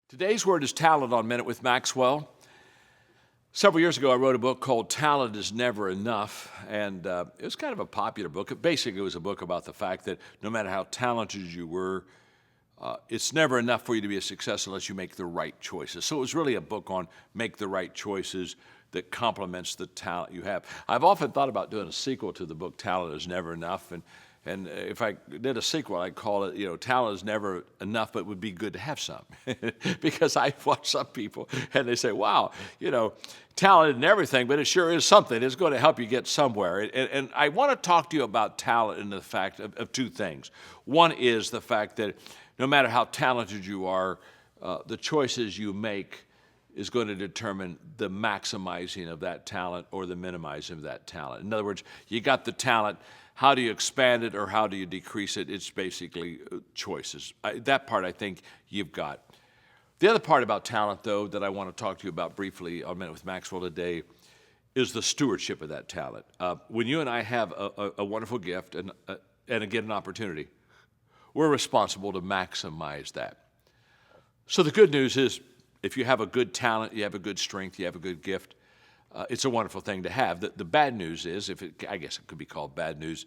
Today's word is talent on Minute with Maxwell. Several years ago, I wrote a book called Talent is Never Enough, and it was kind of a popular book. Basically, it was a book about the fact that no matter how talented you were, it's never enough for you to be a success unless you make the right choices. So it was really a book on make the right choices that complements the talent you have. I've often thought about doing a sequel to the book Talent is Never Enough, and if I did a sequel, I'd call it, Talent is Never Enough, but it would be good to have some. Because I watch some people and they say, wow, talent isn't everything, but it sure is something. It's going to help you get somewhere. And I want to talk to you about talent and the fact of two things. One is the fact that no matter how talented you are, the choices you make is going to determine the maximizing of that talent or the minimizing of that talent. In other words, you got the talent. How do you expand it or how do you decrease it? It's basically choices. That part I think you've got. The other part about talent, though, that I want to talk to you about briefly on Minute with Maxwell today is the stewardship of that talent. When you and I have a wonderful gift and again an opportunity, we're responsible to maximize that. So the good news is if you have a good talent, you have a good strength, you have a good gift, it's a wonderful thing to have. The bad news is, I guess it could be called bad news,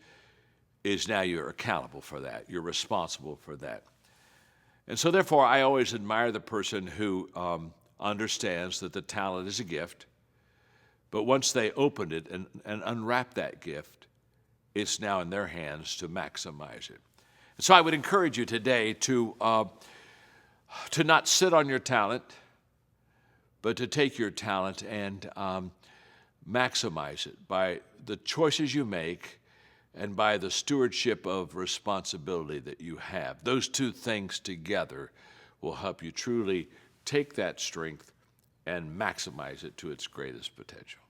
is now you're accountable for that. You're responsible for that. And so therefore, I always admire the person who understands that the talent is a gift, but once they opened it and unwrap that gift, it's now in their hands to maximize it. And so I would encourage you today to not sit on your talent, but to take your talent and maximize it by the choices you make and by the stewardship of responsibility that you have. Those two things together will help you truly take that strength and maximize it to its greatest potential.